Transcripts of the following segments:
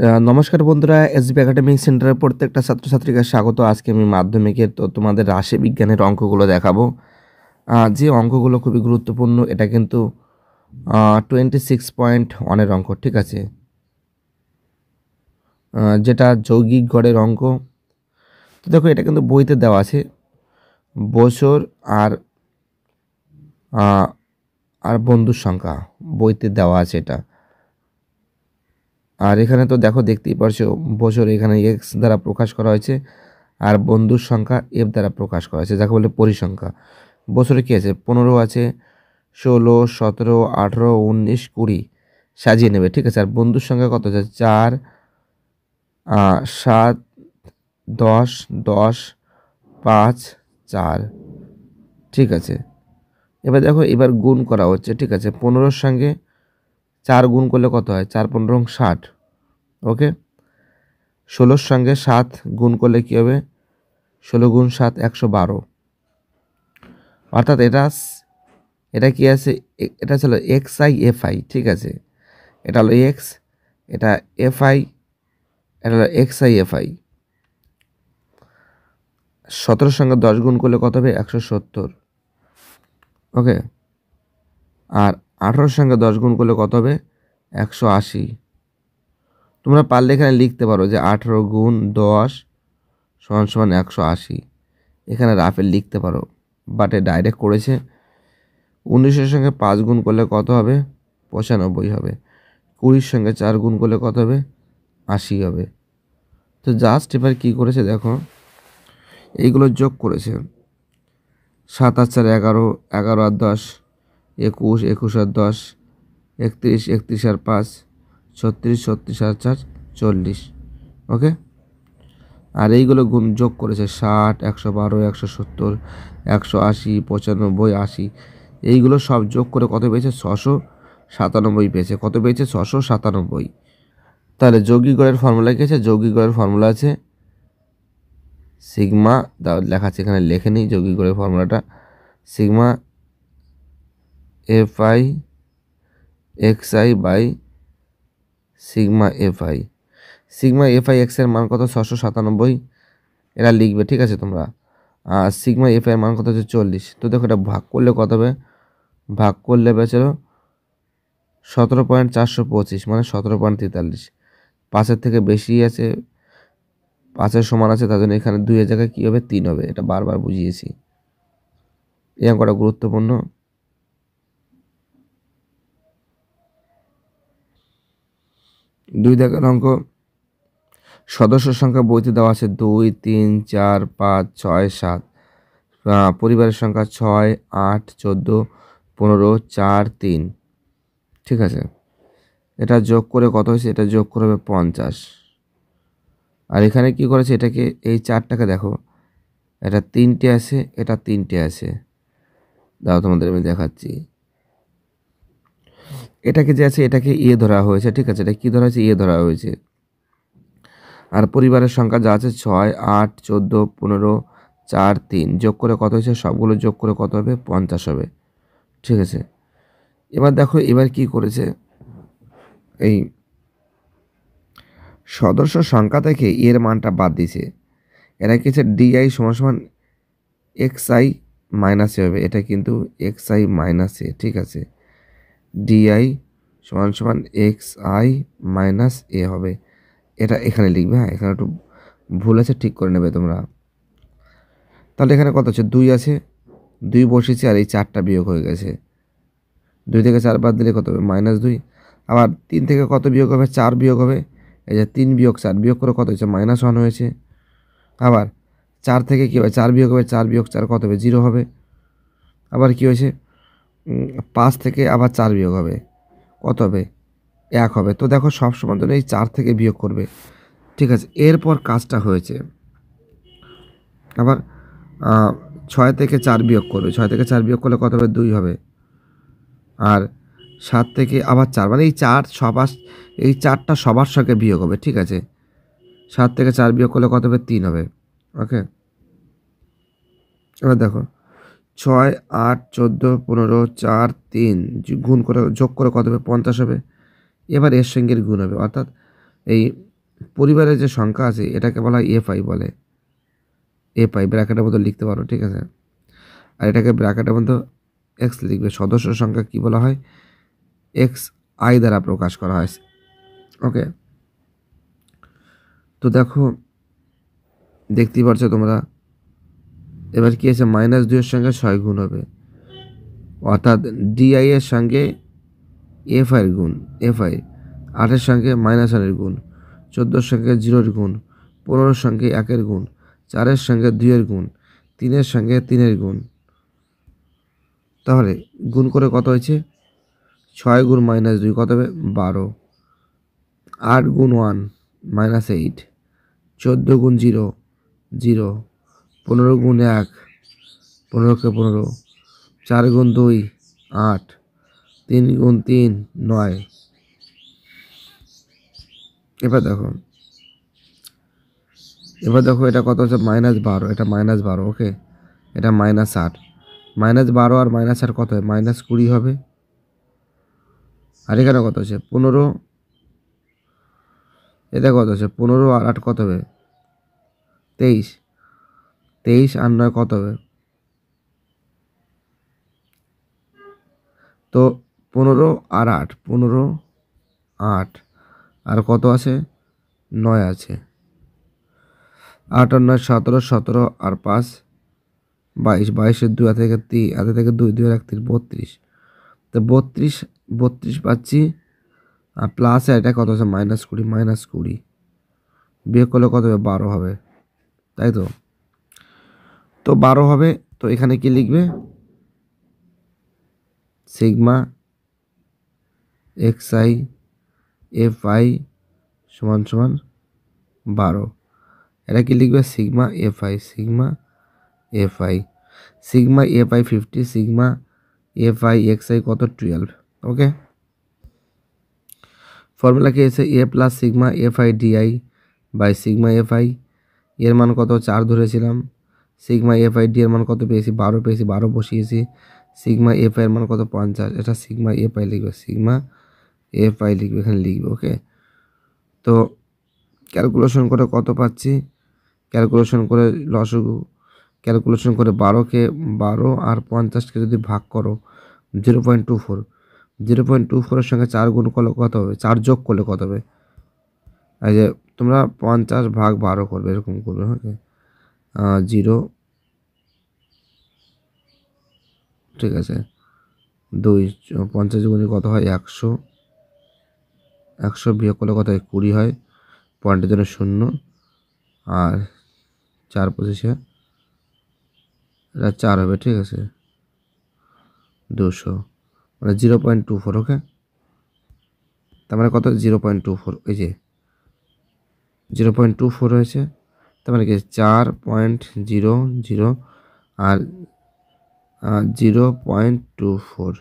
নমস্কার বন্ধুরা, SB academic সেন্টারের প্রত্যেকটা ছাত্রছাত্রীকে স্বাগত। আজকে আমি মাধ্যমিকের তোমাদের রাশি বিজ্ঞানের অঙ্কগুলো দেখাবো। যে অঙ্কগুলো খুবই গুরুত্বপূর্ণ, এটা কিন্তু 26.1-এর অঙ্ক, ঠিক আছে, যেটা যৌগিক গড়ের অঙ্ক। তো দেখো, এটা কিন্তু বইতে দেওয়া আছে, বছর আর আর বন্ধুর সংখ্যা বইতে দেওয়া আছে এটা। আর এখানে তো দেখতেই পারছো, বছর এখানে এক্স দ্বারা প্রকাশ করা হয়েছে, আর বন্ধুর সংখ্যা এফ দ্বারা প্রকাশ করা হয়েছে, যাকে বলে পরিসংখ্যা। বছরে কী আছে? 15 আছে, 16, 17, 18, 19, 20 সাজিয়ে নেবে, ঠিক আছে। আর বন্ধুর সংখ্যা কত আছে? 4, 7, 10, 10, 5, 4, ঠিক আছে। এবার দেখো, এবার গুণ করা হচ্ছে, ঠিক আছে। 15-র সঙ্গে 4 গুণ করলে কত হয়? 4 15 60, ওকে। 16-র সঙ্গে 7 গুণ করলে কী হবে? 16 গুণ 7 112। অর্থাৎ এটা কি আছে? এটা ছিল এক্স আই এফ আই, ঠিক আছে। এটা হলো এক্স, এটা এফ আই, এটা হলো এক্স আই এফ আই। 17-র সঙ্গে 10 গুণ করলে কত হবে? 170, ওকে। আর 18-র সঙ্গে 10 গুণ করলে কত হবে? 180। তোমরা পারলে এখানে লিখতে পারো যে 18 গুণ 10 সমান সমান 180, এখানে রাফে লিখতে পারো, বাট এ ডাইরেক্ট করেছে। 19-এর সঙ্গে 5 গুণ করলে কত হবে? 95 হবে। 20-র সঙ্গে 4 গুণ করলে কত হবে? 80 হবে। তো জাস্ট এবার কী করেছে দেখো, এইগুলো যোগ করেছে। 7 আর 4 11, 11 আর 10 21, 21 আর 10 31, 31 আর 5 36, 36 আর 4 40, ওকে। আর এইগুলো গুণ যোগ করেছে 60, 112, 170, 180, 95, 80, এইগুলো সব যোগ করে কত পেয়েছে? 697 পেয়েছে। কত পেয়েছে? 697। তাহলে যৌগিক গড়ের ফর্মুলা কী আছে? যৌগিক গড়ের ফর্মুলা আছে সিগমা, লেখা আছে এখানে, লেখে নিই যৌগিক গড়ের ফর্মুলাটা। Sigma F I X I by sigma F I. Sigma F I এক্সের মান কত? 697, এরা লিখবে, ঠিক আছে তোমরা। আর সিগমা এফ আই এর মান কত হচ্ছে? 40। তো দেখো, এটা ভাগ করলে কত হবে? ভাগ করলে বেচলো 17.425, মানে 17.43। 5-এর থেকে বেশি আছে, 5-এর সমান আছে, তার জন্য এখানে 2-এর জায়গায় কী হবে? 3 হবে। এটা বারবার বুঝিয়েছি, এই অঙ্কটা গুরুত্বপূর্ণ। দুই দাগের অঙ্ক, সদস্য সংখ্যা বইতে দেওয়া আছে 2, 3, 4, 5, 6, 7। পরিবারের সংখ্যা 6, 8, 14, 15, 4, 3, ঠিক আছে। এটা যোগ করে কত হয়েছে? এটা যোগ করে হবে 50। আর এখানে কি করেছে? এটাকে, এই 4টাকে দেখো, এটা 3টে আছে, এটা 3টে আছে। দাও তোমাদের আমি দেখাচ্ছি। এটাকে যে আছে, এটাকে ধরা হয়েছে, ঠিক আছে। এটা কি ধরা হয়েছে? ধরা হয়েছে। আর পরিবারের সংখ্যা যা আছে 6, 8, 14, 15, 4, 3, যোগ করে কত হয়েছে? সবগুলো যোগ করে কত হবে? 50 হবে, ঠিক আছে। এবার দেখো, এবার কি করেছে? এই সদস্য সংখ্যা থেকে এর মানটা বাদ দিয়েছে। এটা কি হচ্ছে? ডিআই সমান সমান এক্স আই মাইনাস এ হবে। এটা কিন্তু এক্স আই মাইনাস এ, ঠিক আছে। ডিআই সমান সমান এক্স আই মাইনাস এ হবে। এটা এখানে লিখবে, হ্যাঁ, এখানে একটু ভুল আছে, ঠিক করে নেবে তোমরা। তাহলে এখানে কত আছে? 2 আছে, 2 বসেছে, আর এই 4টা বিয়োগ হয়ে গেছে। 2 থেকে 4 বাদ দিলে কত হবে? -2। আবার 3 থেকে কত বিয়োগ হবে? 4 বিয়োগ হবে। এই যে 3 বিয়োগ 4 বিয়োগ করে কত হয়েছে? -1 হয়েছে। আবার 4 থেকে কী হবে? 4 বিয়োগ হবে, 4 বিয়োগ 4 কত হবে? 0 হবে। আবার কি হয়েছে? 5 থেকে আবার 4 বিয়োগ হবে, কত হবে? 1 হবে। তো দেখো, সব সময় জন্য এই 4 থেকে বিয়োগ করবে, ঠিক আছে। এরপর কাজটা হয়েছে, আবার 6 থেকে 4 বিয়োগ করবে। 6 থেকে 4 বিয়োগ করলে কত হবে? 2 হবে। আর 7 থেকে আবার 4, মানে এই 4টা সবার সঙ্গে বিয়োগ হবে, ঠিক আছে। 7 থেকে 4 বিয়োগ করলে কত হবে? 3 হবে, ওকে। এবার দেখো, 6, 8, 14, 15, 4, 3 গুণ করে যোগ করে কত হবে? 50 হবে। এবার এর সঙ্গে গুণ হবে, অর্থাৎ এই পরিবারের যে সংখ্যা আছে এটাকে বলা হয় এফ আই বলে, এফ আই ব্র্যাকেটের মধ্যে লিখতে পারো, ঠিক আছে। আর এটাকে ব্র্যাকেটের মধ্যে এক্স লিখবে। সদস্য সংখ্যা কি বলা হয়? এক্স আই দ্বারা প্রকাশ করা হয়। ওকে, তো দেখো দেখতেই পাচ্ছ তোমরা, এবার কি আছে, -2 এর সঙ্গে 6 গুণ হবে, অর্থাৎ ডিআই এর সঙ্গে এফ আই এর গুণ, এফ আই 8-এর সঙ্গে -1-এর গুণ, 14-এর সঙ্গে 0-এর গুণ, 15-এর সঙ্গে 1-এর গুণ, 4-এর সঙ্গে 2-এর গুণ, 3-এর সঙ্গে 3-এর গুণ। তাহলে গুণ করে কত হয়েছে? 6 গুণ -2 কত হবে? 12। 8 গুণ 1 -8, 14 গুণ 0 0, 15 গুণ 1 15কে 15, 4 গুণ 2 8, 3 গুণ 3 9। এবার দেখো এটা কত হচ্ছে? -12, এটা -12, ওকে, এটা -8, -12 আর -8 কত হয়? -20 হবে। আর এখানে কত আছে? 15, এটা কত আছে? 15 আর 8 কত হবে? 23, 23 আর 9 কত হবে? তো 15 আর 8, 15 8 আর কত আছে? 9 আছে। 8 আর 9 17, 17 আর 5 22, 22-এর 2 হাতে থেকে 3, হাতে থেকে 2, 2 আর 1 3, 32। তো 32 পাচ্ছি, আর প্লাস এটা কত আছে? -20, -20 বিয়োগ করলে কত হবে? 12 হবে, তাই তো? তো 12 হবে। তো এখানে কি লিখবে? Sigma X I F I সমান সমান 12। এটা কি লিখবে? Sigma F I, sigma F I, sigma F I 50, sigma F I X I কত? 12। ওকে, ফর্মুলা কি আছে? A plus sigma F I DI by sigma F I, এর মান কত? 4 ধরেছিলাম। সিগমা এফ আই ডি এর মান কত পেয়েছি? 12 পেয়েছি, 12 বসিয়েছি। সিগমা এফ আই এর মান কত? 50। এটা সিগমা এফ আই লিখবে, সিগমা এফ আই লিখবে, এখানে লিখবে। ওকে, তো ক্যালকুলেশন করে কত পাচ্ছি? ক্যালকুলেশন করে লসগু ক্যালকুলেশন করে 12কে 12 আর 50কে যদি ভাগ করো 0.24, 0.24-এর সঙ্গে 4 গুণ করলে কত হবে? 4 যোগ করলে কত হবে? এই যে তোমরা 50 ভাগ 12 করবে, এরকম করবে। ওকে, 0, ঠিক আছে, 2, 50 গুণে কত হয়? 100, 100 বিয়োগ করলে কত হয়? 20 হয়, পয়েন্টের জন্য 0, আর 4 25 এটা 4 হবে, ঠিক আছে, 200, মানে 0.24। ওকে, তার মানে কত? 0.24, এই যে 0.24 হয়েছে, তার মানে কি 4.00 আর 0.24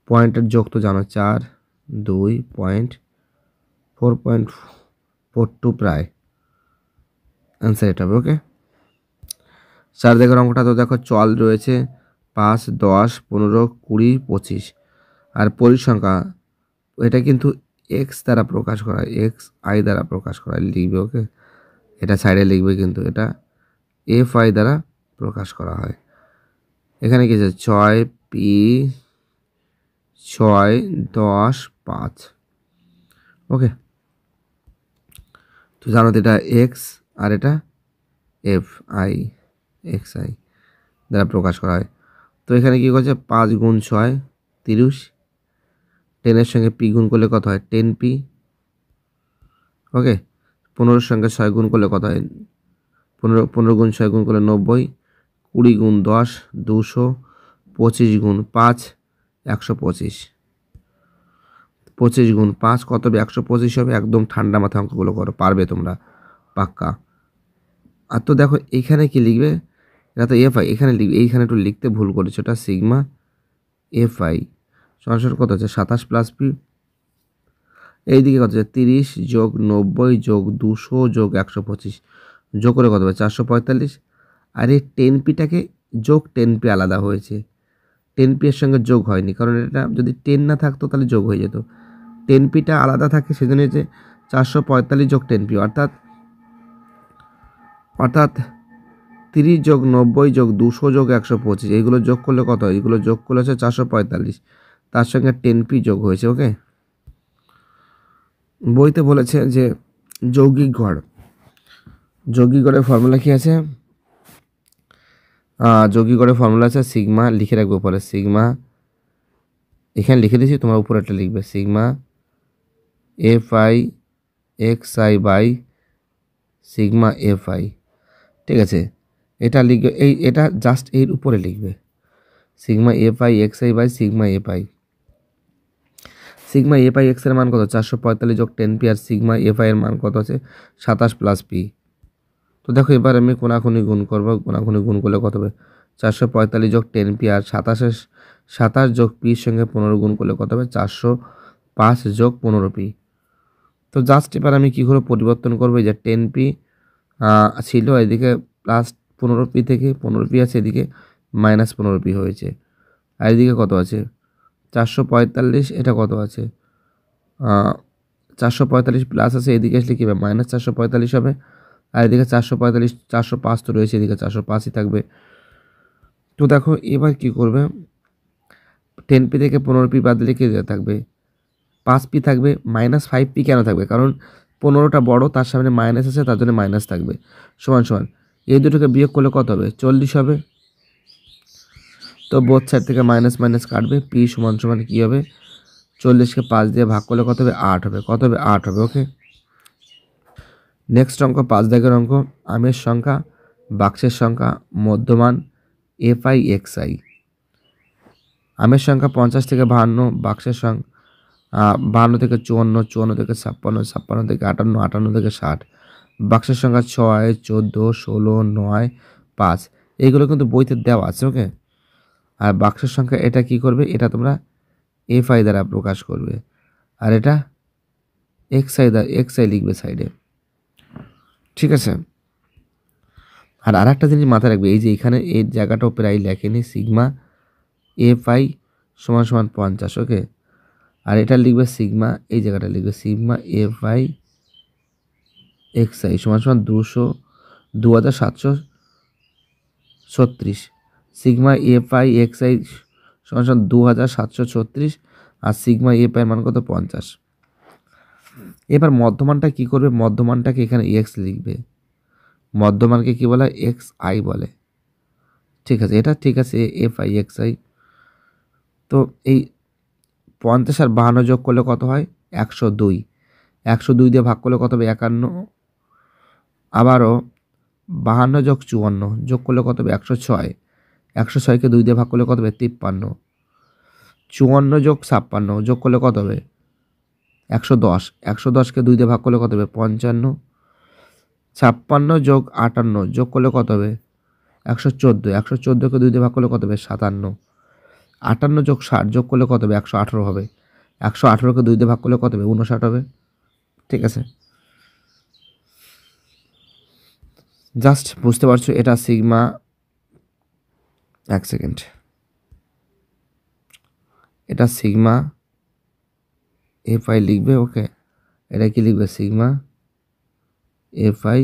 পয়েন্টের যোগ তো জানো, 4 2 4.42 প্রায় অ্যান্সার এটা হবে। ওকে, 4 দেখের অঙ্কটা তো দেখো চল রয়েছে 5 10 15 20 25, আর পরিসংখ্যা এটা কিন্তু এক্স দ্বারা প্রকাশ করা হয়, এক্স আই দ্বারা প্রকাশ করা হয়, লিখবে। ওকে, এটা সাইডে লিখবে, কিন্তু এটা এফ আই দ্বারা প্রকাশ করা হয়। এখানে কি আছে? 6 পি 6 10 5। ওকে, তো জানো তো এটা এক্স আর এটা এফ আই, এক্স আই দ্বারা প্রকাশ করা হয়। তো এখানে কি করছে? 5 গুণ 6 30, 10-এর সঙ্গে পি গুণ করলে কত হয়? 10p। ওকে, 15-এর সঙ্গে 6 গুণ করলে কত হয়? 15 গুণ 6 গুণ করলে 90, 20 গুণ 10 200, 25 গুণ 5 125, 25 গুণ 5 কত হবে? 125 হবে। একদম ঠান্ডা মাথায় অঙ্কগুলো করো, পারবে তোমরা পাক্কা। আর তো দেখো এখানে কি লিখবে? এটা তো এফ আই, এখানে লিখবে, এইখানে একটু লিখতে ভুল করেছো, এটা সিগমা এফ আই সরাসরি কত হচ্ছে? 27 প্লাস পি, এইদিকে কত হচ্ছে? 30 যোগ 90 যোগ 200 যোগ 125, যোগ করে কত হবে? 445। আর এই 10p-টাকে যোগ 10p আলাদা হয়েছে, 10p এর সঙ্গে যোগ হয়নি, কারণ এটা যদি 10 না থাকতো তাহলে যোগ হয়ে যেত। 10p-টা আলাদা থাকে, সেজন্য যে 445 যোগ 10p অর্থাৎ 30 যোগ 90 যোগ 200 যোগ 125 এইগুলো যোগ করলে কত হয়? এগুলো যোগ করলে হচ্ছে 445, তার সঙ্গে 10p যোগ হয়েছে। ওকে, বইতে বলেছে যে যৌগিক গড়ের ফর্মুলা কি আছে? যৌগিক গড়ের ফর্মুলা আছে সিগমা, লিখে রাখবো পরে, সিগমা এখানে লিখে দিয়েছি, তোমার উপরে একটা লিখবে, sigma fi xi by sigma fi। ঠিক আছে, এটা লিখবে, এটা জাস্ট এর উপরে লিখবে, sigma fi xi by sigma fi। Sigma fi x এর মান কত? 445 যোগ 10p, আর সিগমা fi এর মান কত আছে? 27 প্লাস p। তো দেখো এবার আমি কোনাকুনি গুণ করবো, কোনাকুনি গুণ করলে কত হবে? 445 যোগ 10p আর 27 যোগ পির সঙ্গে 15 গুণ করলে কত হবে? 405 যোগ 15p। তো জাস্ট এবার আমি কী করে পরিবর্তন করবো? যে 10p ছিল এদিকে প্লাস 15p, থেকে 15p আছে এদিকে মাইনাস 15p হয়েছে, আর এদিকে কত আছে? 445, এটা কত আছে? 445 প্লাস আছে, এদিকে আসলে কী হবে? মাইনাস 445 হবে, আর এদিকে 445 405 তো রয়েছে, এদিকে 405ই থাকবে। তো দেখো এবার কি করবে, 10p থেকে 15p বাদ দিলে কি থাকবে? 5p থাকবে। মাইনাস 5p কেন থাকবে? কারণ 15টা বড়, তার সামনে মাইনাস আছে, তার জন্য মাইনাস থাকবে। সমান সমান এই দুটোকে বিয়োগ করলে কত হবে? 40 হবে। তো বোথ সাইড থেকে মাইনাস মাইনাস কাটবে, p সমান সমান কী হবে? 40কে 5 দিয়ে ভাগ করলে কত হবে? 8 হবে। কত হবে? 8 হবে। ওকে, নেক্সট অঙ্ক 5 দাগের অঙ্ক, আমের সংখ্যা, বাক্সের সংখ্যা, মধ্যমান fi xi। আমের সংখ্যা 50 থেকে 52, বাক্সের সংখ্যা 52 থেকে 54, 54 থেকে 56, 56 থেকে 58, 58 থেকে 60। বাক্সের সংখ্যা 6, 14, 16, 9, 5। এইগুলো কিন্তু বইতে দেওয়া আছে। ওকে, আর বাক্সের সংখ্যা এটা কি করবে? এটা তোমরা fi দ্বারা প্রকাশ করবে, আর এটা xi লিখবে সাইডে। ঠিক আছে, আর আরেকটা জিনিস মাথায় রাখবে, এই যে এখানে এই জায়গাটাও প্রায় লেখেনি, সিগমা fi সমান সমান 50। ওকে, আর এটা লিখবে সিগমা, এই জায়গাটা লিখবে সিগমা fi xi সমান সমান 2736। সিগমা fi xi সমান সমান 2736, আর সিগমা fi এর মান কত? 50। এবার মধ্যমানটা কি করবে? মধ্যমানটাকে এখানে x লিখবে, মধ্যমানকে কি বলে? xi বলে। ঠিক আছে, এটা ঠিক আছে, fi xi। তো এই 50 আর 52 যোগ করলে কত হয়? 102। 102 দিয়ে ভাগ করলে কত হবে? 51। আবারও 52 যোগ 54 যোগ করলে কত হবে? 106। 106কে 2 দিয়ে ভাগ করলে কত হবে? 53। 54 যোগ 56 যোগ করলে কত হবে? 110। 110কে 2 দিয়ে ভাগ করলে কত হবে? 55। 56 যোগ 58 যোগ করলে কত হবে? 114। 114কে 2 দিয়ে ভাগ করলে কত হবে? 57। 58 যোগ 60 যোগ করলে কত হবে? 118 হবে। 118কে 2 দিয়ে ভাগ করলে কত হবে? 59 হবে। ঠিক আছে, জাস্ট বুঝতে পারছো এটা সিগমা। এক সেকেন্ড, এটা সিগমা fi লিখবে। ওকে, এটা কি লিখবে? Sigma fi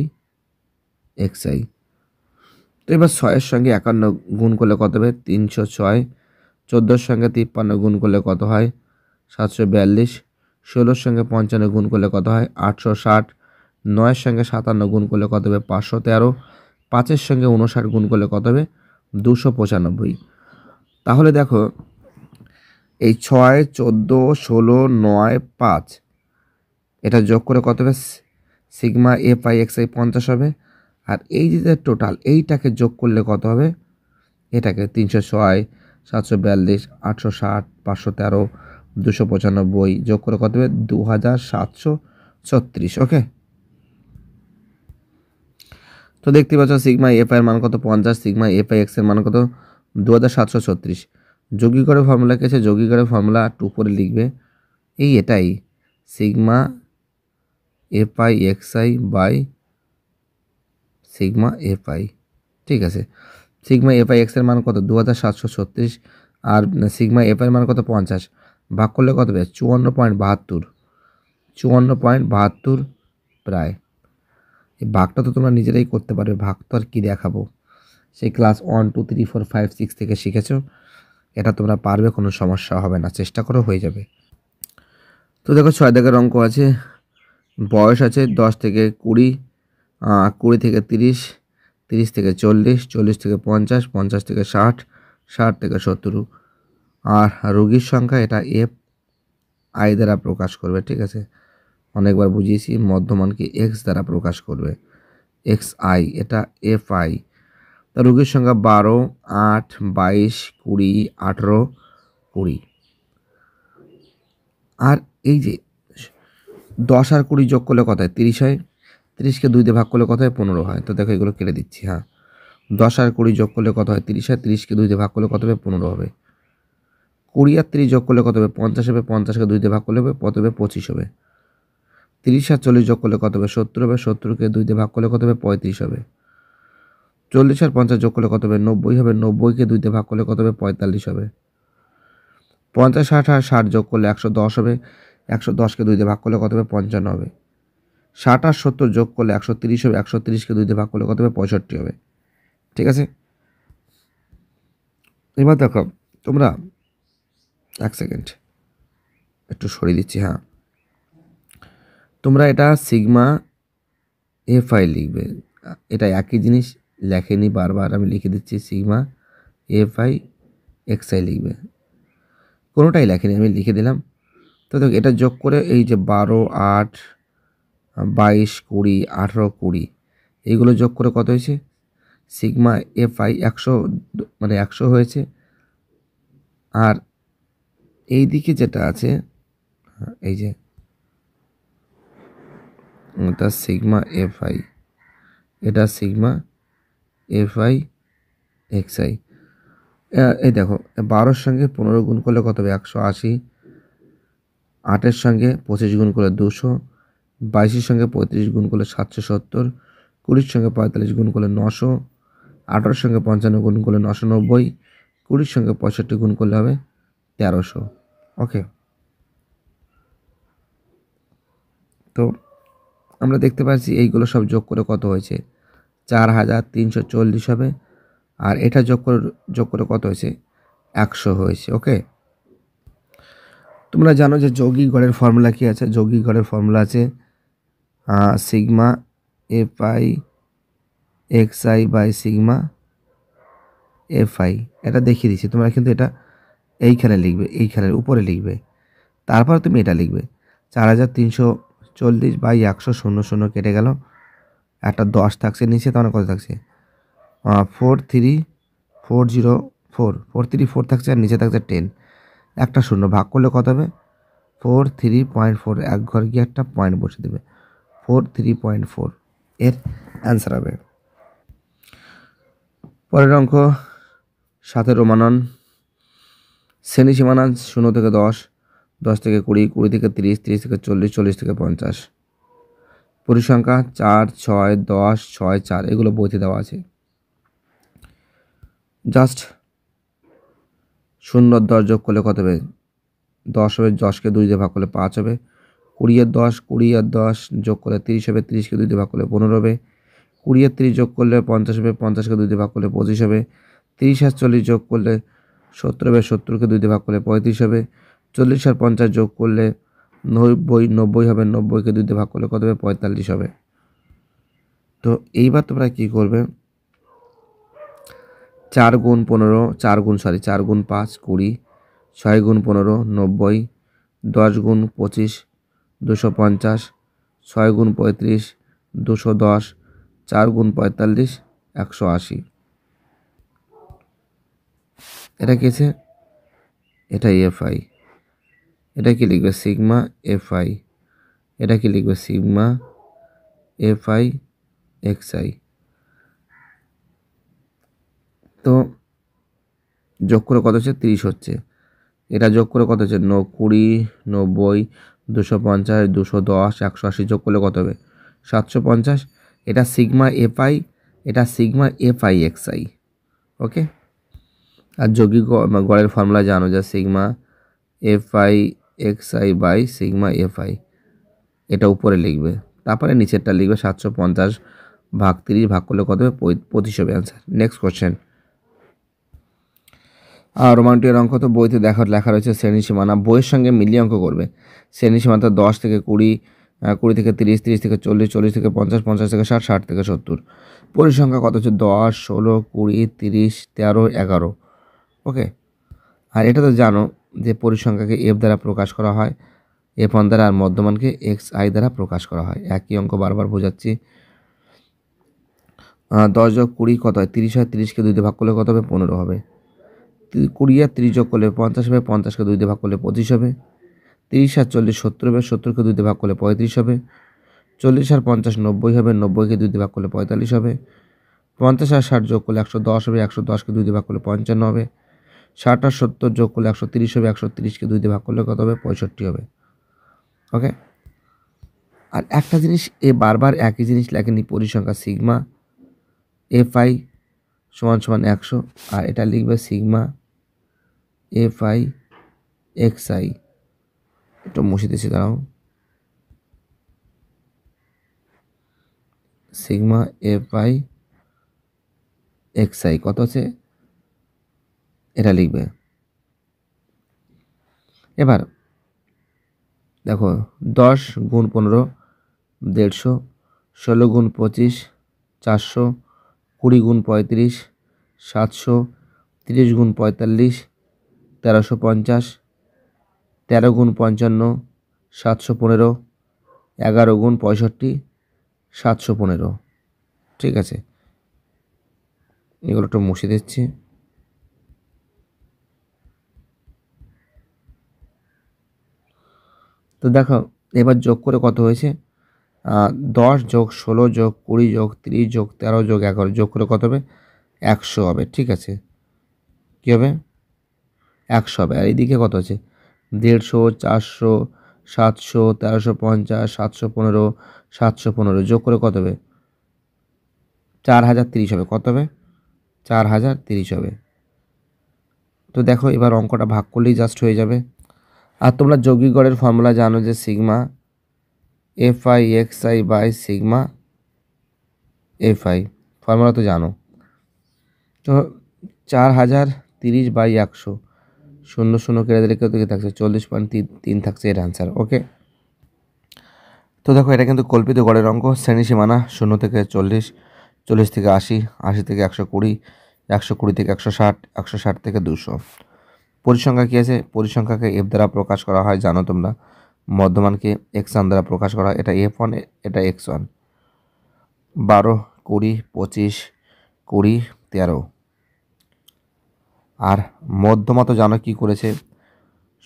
xi। তো এবার 6-এর সঙ্গে 51 গুণ করলে কত হবে? 306। 14-এর সঙ্গে 53 গুণ করলে কত হয়? 742। 16-এর সঙ্গে 55 গুণ করলে কত হয়? 860। 9-এর সঙ্গে 57 গুণ করলে কত হবে? 513। 5-এর সঙ্গে 59 গুণ করলে কত হবে? 295। তাহলে দেখো এই 6, 14, 16, 9, 5 এটা যোগ করে কত হবে? সিগমা fi xi 50 হবে। আর এই যে টোটাল এইটাকে যোগ করলে কত হবে? এটাকে 306, 742, 860, 513, 295 যোগ করে কত হবে? 2736। ওকে, তো দেখতে পাচ্ছ সিগমা fi এর মান কত? 50। সিগমা fi x এর মান কত? 2736। যৌগিকরের ফর্মুলা কি আছে? যৌগিকরের ফর্মুলা উপরে লিখবে, এটাই sigma fi xi by sigma fi। ঠিক আছে, সিগমা fi x এর মান কত? 2736, আর সিগমা fi এর মান কত? 50। ভাগ করলে কত হবে? 54.72। 54.72 প্রায়। এই ভাগটা তো তোমরা নিজেরাই করতে পারবে, ভাগ তো আর কি দেখাবো, সেই ক্লাস 1 2 3 4 5 6 থেকে শিখেছো, এটা তোমরা পারবে, কোনো সমস্যা হবে না, চেষ্টা করো হয়ে যাবে। তো দেখো 6 দাগের অঙ্ক আছে, বয়স আছে 10 থেকে 20, 20 থেকে 30, 30 থেকে 40, 40 থেকে 50, 50 থেকে 60, 60 থেকে 70, আর রোগীর সংখ্যা এটা এফ আই দ্বারা প্রকাশ করবে। ঠিক আছে, অনেকবার বুঝিয়েছি, মধ্যমানকে এক্স দ্বারা প্রকাশ করবে, এক্স আই, এটা এফ আই। তা রোগীর সংখ্যা 12, 8, 22, 20, 18, 20। আর এই যে 10 আর 20 যোগ করলে কত হয়? 30 হয়। 30কে 2 দিয়ে ভাগ করলে কত হয়? 15 হয়। তো দেখো এগুলো কেটে দিচ্ছি। হ্যাঁ, 10 আর 20 যোগ করলে কত হয়? 30 হয়। 30কে 2 দিয়ে ভাগ করলে কত হবে? 15 হবে। 20 আর 30 যোগ করলে কত হবে? 50 হবে। 50কে 2 দিয়ে ভাগ করলে হবে কত হবে? 25 হবে। 30 আর 40 যোগ করলে কত হবে? 70 হবে। 70কে 2 দিয়ে ভাগ করলে কত হবে? 35 হবে। 40 আর 50 যোগ করলে কত হবে? 90 হবে। 90কে 2 দিয়ে ভাগ করলে কত হবে? 45 হবে। 50, 60 আর 60 যোগ করলে 110 হবে। 110কে 2 দিয়ে ভাগ করলে কত হবে? 55 হবে। 60 আর 70 যোগ করলে 130 হবে। 130কে 2 দিয়ে ভাগ করলে কত হবে? 65 হবে। ঠিক আছে, এবার দেখো তোমরা, এক সেকেন্ড একটু সরিয়ে দিচ্ছি। হ্যাঁ, তোমরা এটা সিগমা এফ আই লিখবে, এটা একই জিনিস লেখেনি, বারবার আমি লিখে দিচ্ছি, sigma F I X I লিখবে, কোনোটাই লেখেনি, আমি লিখে দিলাম। তো দেখো এটা যোগ করে এই যে 12, 8, 22, 20, 18, 20 এইগুলো যোগ করে কত হয়েছে? সিগমা এফ আই 100, মানে 100 হয়েছে। আর এই দিকে যেটা আছে, এই যে এটা সিগমা এফ আই, এটা sigma F I X I. এই দেখো 12-র সঙ্গে 15 গুণ করলে কত হবে? 180। 8-এর সঙ্গে 25 গুণ করলে 200। 22-এর সঙ্গে 35 গুণ করলে 770। 20-র সঙ্গে 45 গুণ করলে 900। 18-র সঙ্গে 55 গুণ করলে 990। 20-র সঙ্গে 65 গুণ করলে হবে 1300। ওকে, তো আমরা দেখতে পাচ্ছি এইগুলো সব যোগ করে কত হয়েছে? 4340 হবে। আর এটা যোগ করে কত হয়েছে? 100 হয়েছে। ওকে, তোমরা জানো যে যৌগিক গড়ের ফর্মুলা কী আছে? যৌগিক গড়ের ফর্মুলা আছে sigma F I X I by sigma F I. এটা দেখিয়ে দিচ্ছি, তোমরা কিন্তু এটা এইখানে লিখবে, এইখানের উপরে লিখবে, তারপর তুমি এটা লিখবে 4340 বাই 100, 0 0 কেটে গেল, একটা 10 থাকছে নিচে, তাহলে কত থাকছে? 43404, 434 থাকছে, আর নিচে থাকছে 10, একটা 0 ভাগ করলে কত হবে? 43.4, এক ঘর গিয়ে একটা পয়েন্ট বসে দেবে, 43.4 এর অ্যান্সার হবে। পরের অঙ্ক 7 রোমানন, শ্রেণী সীমানান 0 থেকে 10, 10 থেকে 20, 20 থেকে 30, 30 থেকে 40, 40 থেকে 50। পরিসংখ্যা 4, 6, 10, 6, 4 এগুলো বইতে দেওয়া আছে। জাস্ট 0 আর 10 যোগ করলে কত হবে? 10 হবে। 10কে 2 দিয়ে ভাগ করলে 5 হবে। 20 আর 10, 20 আর 10 যোগ করলে 30 হবে। 30কে 2 দিয়ে ভাগ করলে 15 হবে। 20 আর 30 যোগ করলে 50 হবে। 50কে 2 দিয়ে ভাগ করলে 25 হবে। 30 আর 40 যোগ করলে 70 হবে। 70কে 2 দিয়ে ভাগ করলে 35 হবে। 40 আর 50 যোগ করলে 90 হবে। 90কে 2 দিয়ে ভাগ করলে কত হবে? 45 হবে। তো এইবার তোমরা কি করবে? 4 গুণ 15, 4 গুণ 5 20, 6 গুণ 15 90, 10 গুণ 25 250, 6 গুণ 35 210, 4 গুণ 45 180। এটা কি আছে? এটা এফ আই। এটা কি লিখবে? Sigma F I. এটা কি লিখবে? Sigma F I X I. তো যোগ করে কত হচ্ছে? 30 হচ্ছে। এটা যোগ করে কত হচ্ছে? 20, 90, 250, 210, 180 যোগ করলে কত হবে? 750। এটা সিগমা এফ আই, এটা sigma F I X I. Okay, আর যৌগিক গড়ের ফর্মুলা জানো, যে sigma F I X I by sigma F I. এটা উপরে লিখবে, তারপরে নিচেরটা লিখবে 750 ভাগ 30 ভাগ করলে কত হবে 25 হবে অ্যান্সার। Next question. রোমান্টিকের অঙ্ক তো বইতে লেখা রয়েছে শ্রেণী সীমানা, বইয়ের সঙ্গে মিলিয়ে অঙ্ক করবে। শ্রেণী সীমানা 10 থেকে 20, 20 থেকে 30, 30 থেকে 40, 40 থেকে 50, 50 থেকে 60, 60 থেকে 70। পরিসংখ্যা কত হচ্ছে 10, 16, 20, 30, 13, 11। ওকে, আর এটা তো জানো যে পরিসংখ্যাকে এফ দ্বারা প্রকাশ করা হয়, এফ ওয়ান দ্বারা, আর মধ্যমানকে এক্স আই দ্বারা প্রকাশ করা হয়। একই অঙ্ক বারবার বোঝাচ্ছি। 10 যোগ 20 কত হয় 30 হয়, 30কে 2 দিয়ে ভাগ করলে কত হবে 15 হবে। 20 আর 30 যোগ করলে 50 হবে, 50কে 2 দিয়ে ভাগ করলে 25 হবে। 30 আর 40 70 হবে, 70কে 2 দিয়ে ভাগ করলে 35 হবে। 40 আর 50 90 হবে, 90কে 2 দিয়ে ভাগ করলে 45 হবে। 50 আর 60 যোগ করলে 110 হবে, 110কে 2 দিয়ে ভাগ করলে 55 হবে। 60 আর 70 যোগ করলে 130 হবে, 130কে 2 দিয়ে ভাগ করলে কত হবে 65 হবে। ওকে, আর একটা জিনিস বারবার একই জিনিস লেখেনি, পরিসংখ্যা সিগমা এফ আই সমান সমান 100, আর এটা লিখবে sigma F I X I. একটু মুছে দিচ্ছি, দাঁড়াও। Sigma F I X I কত আছে এটা লিখবে। এবার দেখো 10 গুণ 15 150, 16 গুণ 25 400, 20 গুণ 35 700, 30 গুণ 45 1350, 13 গুণ 55 715, 11 গুণ 65 715। ঠিক আছে, এগুলো একটু মুছে দিচ্ছি। তো দেখো এবার যোগ করে কত হয়েছে 10 যোগ 16 যোগ 20 যোগ 30 যোগ 13 যোগ 11 যোগ করে কত হবে 100 হবে। ঠিক আছে, কী হবে 100 হবে। আর এইদিকে কত আছে 150 400 700 1350 715 715 যোগ করে কত হবে 4030 হবে। কত হবে 4030 হবে। তো দেখো এবার অঙ্কটা ভাগ করলেই জাস্ট হয়ে যাবে। আর তোমরা যৌগিক গড়ের ফর্মুলা জানো যে sigma F I X I by sigma F I, formula তো জানো। তো 4030 বাই 100, 0 0 কেটে দিলে কত থাকছে 40.3 থাকছে এর অ্যান্সার। ওকে, তো দেখো এটা কিন্তু কল্পিত গড়ের অঙ্ক। শ্রেণী সীমানা 0 থেকে 40, 40 থেকে 80, 80 থেকে 120, 120 থেকে 160, 160 থেকে 200। পরিসংখ্যা কী আছে, পরিসংখ্যাকে এফ দ্বারা প্রকাশ করা হয় জানো তোমরা, মধ্যমানকে এক্স ওয়ান দ্বারা প্রকাশ করা হয়। এটা এফ ওয়ান, এটা এক্স ওয়ান। 12 20 25 20 13। আর মধ্যমা তো জানো কী করেছে,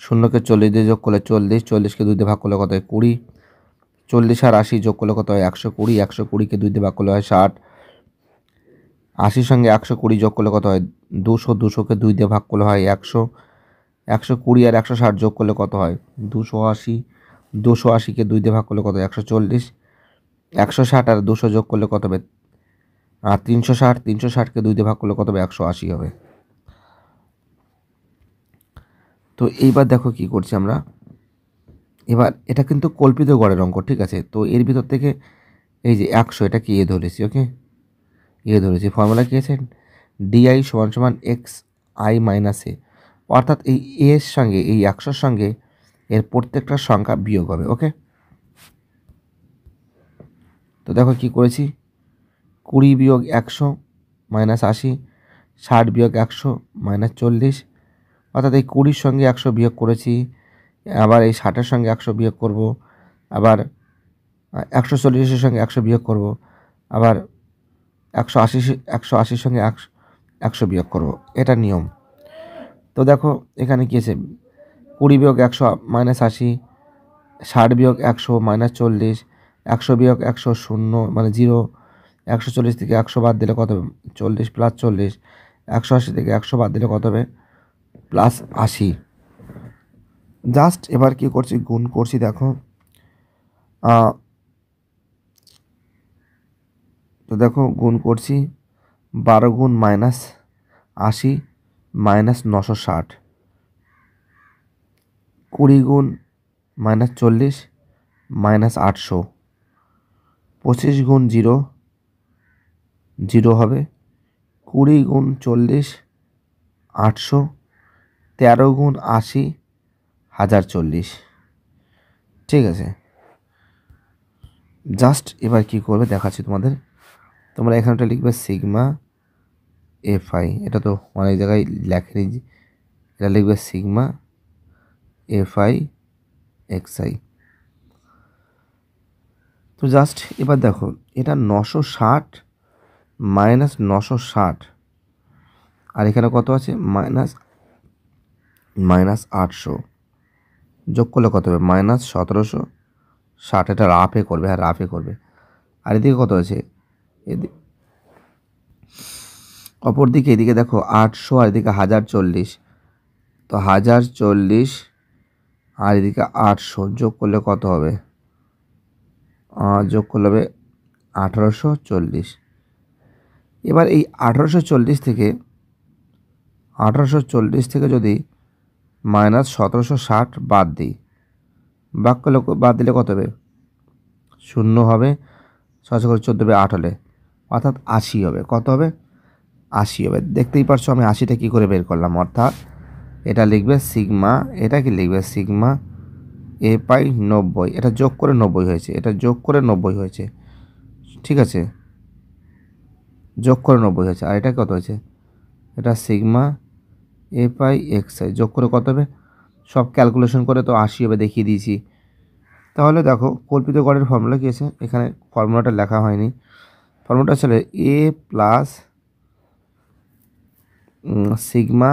0কে 40 দিয়ে যোগ করলে 40, 40কে 2 দিয়ে ভাগ করলে কত হয় 20, 40 আর 80 যোগ করলে কত হয় 120, 120কে 2 দিয়ে ভাগ করলে হয় 60, 80 সঙ্গে 120 যোগ করলে কত হয় 200, 200কে 2 দিয়ে ভাগ করলে হয় 100, 120 আর 160 যোগ করলে কত হয় 280, 280কে 2 দিয়ে ভাগ করলে কত হয় 140, 160 আর 200 যোগ করলে কত হবে 360, 360কে 2 দিয়ে ভাগ করলে কত হবে 180 হবে। তো এইবার দেখো কি করছি আমরা, এবার এটা কিন্তু কল্পিত গড়ের অঙ্ক। ঠিক আছে, তো এর ভিতর থেকে এই যে 100 এটা কি এ ধরেছি। ওকে, এ ধরেছি। ফর্মুলা কী আছে ডিআই সমান সমান এক্স আই মাইনাস এ, অর্থাৎ এই এর সঙ্গে এই 100-র সঙ্গে এর প্রত্যেকটা সংখ্যা বিয়োগ হবে। ওকে, তো দেখো কি করেছি 20 বিয়োগ 100 মাইনাস 80, 60 বিয়োগ 100 মাইনাস 40, অর্থাৎ এই 20-র সঙ্গে 100 বিয়োগ করেছি, আবার এই 60-এর সঙ্গে 100 বিয়োগ করব, আবার 140-এর সঙ্গে 100 বিয়োগ করব, আবার 180-র সঙ্গে 100 বিয়োগ করব। এটা নিয়ম। তো দেখো এখানে কী আছে 20 বিয়োগ 100 মাইনাস 80, 60 বিয়োগ 100 মাইনাস 40, 100 বিয়োগ 100 0 মানে 0, 140 থেকে 100 বাদ দিলে কত হবে 40 প্লাস 40, 180 থেকে 100 বাদ দিলে কত হবে প্লাস 80। জাস্ট এবার কি করছি গুণ করছি। দেখো তো দেখো গুণ করছি 12 গুণ মাইনাস 80 মাইনাস 960, 20 গুণ মাইনাস 40 মাইনাস 800, 25 গুণ 0 0 হবে, 20 গুণ 40 800, 13 গুণ 80 1040। ঠিক আছে, জাস্ট এবার কি করবে দেখাচ্ছি তোমাদের। তোমরা এখানটা লিখবে সিগমা এফআই, এটা তো অনেক জায়গায় লেখেনি, এটা লিখবে সিগমা এফআই এক্সআই। তো জাস্ট এবার দেখো এটা 960 মাইনাস 960, আর এখানে কত আছে মাইনাস 800, যোগ করলে কত হবে মাইনাস 1760। এটা রাফে করবে, হ্যাঁ রাফে করবে। আর এদিকে কত আছে, এদিকে অপর দিকে এদিকে দেখো 800 আর এদিকে 1040, তো 1040 আর এদিকে 800 যোগ করলে কত হবে, যোগ করলে হবে 1840। এবার এই 1840 থেকে যদি মাইনাস 1760 বাদ দিই, বাদ দিলে কত হবে, 0 হবে, 6 করে 14 হবে, 8 হলে অর্থাৎ 80 হবে। কত হবে, 80 হবে। দেখতেই পারছো আমি 80টা কী করে বের করলাম, অর্থাৎ এটা লিখবে সিগমা, এটা কি লিখবে সিগমা এ পাই 90, এটা যোগ করে 90 হয়েছে, এটা যোগ করে 90 হয়েছে, ঠিক আছে, যোগ করে 90 হয়েছে। আর এটা কত হয়েছে, এটা সিগমা এ পাই এক্সআই, যোগ করে কত হবে, সব ক্যালকুলেশন করে তো 80 হবে দেখিয়ে দিয়েছি। তাহলে দেখো কল্পিত গড়ের ফর্মুলা কী আছে, এখানে ফর্মুলাটা লেখা হয়নি, ফর্মুলাটা ছিল এ প্লাস সিগমা,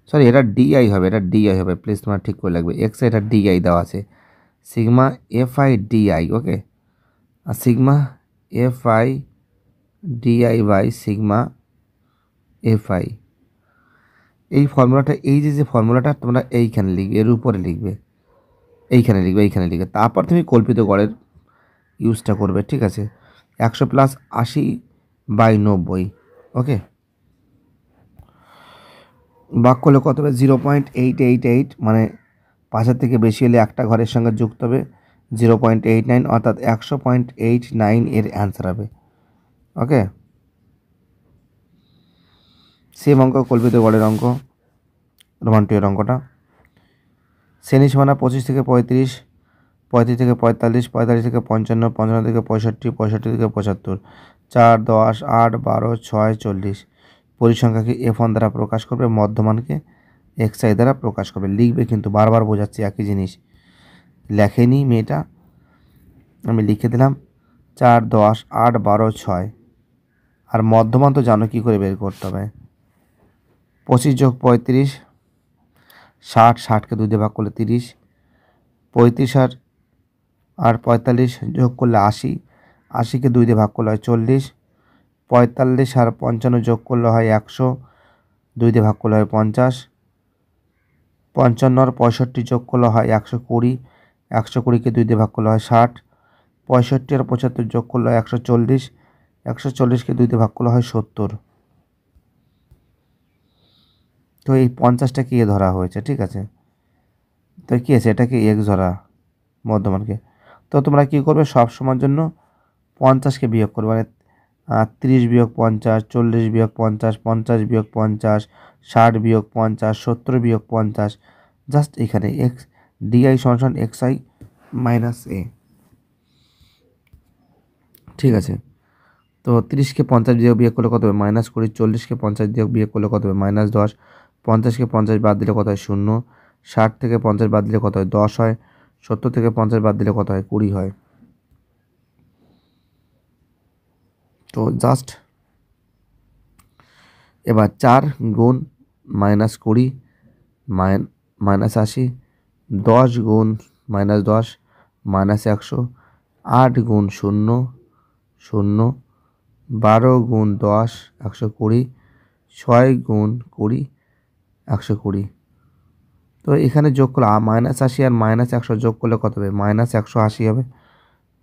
সরি এটা ডিআই হবে, এটা ডিআই হবে, প্লিজ তোমার ঠিক করে লাগবে, এক্স এটা ডিআই দেওয়া আছে, সিগমা এফআই ডিআই, ওকে, আর sigma FI DI by sigma FI. এই ফর্মুলাটা, এই যে ফর্মুলাটা তোমরা এইখানে লিখবে, এর উপরে লিখবে, এইখানে লিখবে, তারপর তুমি কল্পিত গড়ের ইউজটা করবে, ঠিক আছে। 100 প্লাস 80 বাই 90, ওকে, ভাগ করলে কত হবে 0.888, মানে 5 থেকে বেশি হলে একটা ঘরের সঙ্গে যুক্ত হবে 0.89, অর্থাৎ 100.89 এর অ্যান্সার হবে, ওকে। সেম অঙ্ক কল্পিত গড়ের অঙ্ক, রোমান 2 এর অঙ্কটা। শ্রেণী সীমানা 25 থেকে 35, 35 থেকে 45, 45 থেকে 55, 55 থেকে 65, 65 থেকে 75, 4, 10, 8, 12, 6, 40 পরিসংখ্যাকে F1 দ্বারা প্রকাশ করবে, মধ্যমানকে XI দ্বারা প্রকাশ করবে। লিখবে কিন্তু বারবার বোঝাচ্ছি একই জিনিস, লেখেনি মেয়েটা, আমি লিখে দিলাম 4, 10, 8, 12, 6, আর মধ্যমান তো জানো কী করে বের করতে হবে, 25 যোগ 35 60, 60কে 2 দিয়ে ভাগ করলে 30, 35 আর 45 যোগ করলে 80, 80কে 2 দিয়ে ভাগ করলে হয় 40, 45 আর 55 যোগ করলে হয় 100, 2 দিয়ে ভাগ করলে হয় 50, 55 আর 65 যোগ করলে হয় 120, 120কে 2 দিয়ে ভাগ করলে হয় 60, 65 আর 75 যোগ করলে হয় 140, 140কে 2 দিয়ে ভাগ করলে হয় 70। তো এই 50টাকে এ ধরা হয়েছে, ঠিক আছে, তো কী আছে, এটাকে এক্স ধরা মধ্যমানকে। তো তোমরা কী করবে, সব সময়ের জন্য 50কে বিয়োগ করবে, মানে 30 বিয়োগ 50, 40 বিয়োগ 50, 50 বিয়োগ 50, 60 বিয়োগ 50, 70 বিয়োগ 50, জাস্ট এখানে এক্স ডিআই সমান এক্সআই মাইনাস এ, ঠিক আছে। তো 30কে 50 দিয়ে বিয়োগ করলে কত হবে -20, 40কে 50 দিয়ে বিয়োগ করলে কত হবে -10, 50কে 50 বাদ দিলে কত হয় 0, 60 থেকে 50 বাদ দিলে কত হয় 10 হয়, 70 থেকে 50 বাদ দিলে কত হয় 20 হয়। তো জাস্ট এবার 4 গুণ -20 -80, 10 গুণ -10 -100, 8 গুণ 0 0, 12 গুণ 10 120, 6 গুণ 20 120। তো এখানে যোগ করলে -80 আর -100 যোগ করলে কত হবে -180 হবে,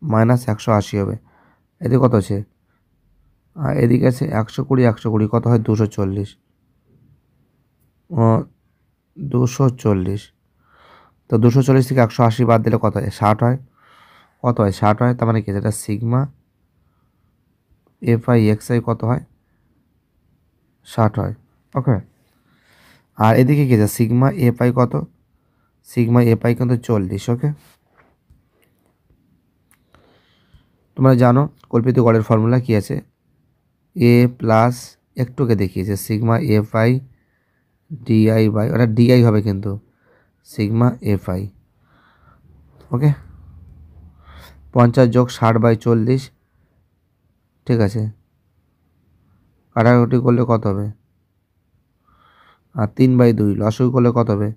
-180 হবে। এদিকে কত আছে, আর এদিকে আছে 120 120, কত হয় 240, 240। তো 240 থেকে 180 বাদ দিলে কত হয়? 60 হয়। কত হয়? 60 হয়। তার মানে কি এটা sigma F I X I কত হয়? 60 হয়। ওকে, আর এদিকে কি আছে? সিগমা এফ আই কত? সিগমা এফ আই কিন্তু 40। ওকে, তোমরা জানো কল্পিত গড়ের ফর্মুলা কি আছে? এ প্লাস একটুকে দেখিয়েছে sigma F I DI by, ওটা ডিআই হবে কিন্তু সিগমা এফ আই। ওকে, 50 যোগ 60 বাই 40, ঠিক আছে, কাটাকুটি করলে কত হবে? আর 3/2 লসাগু করলে কত হবে?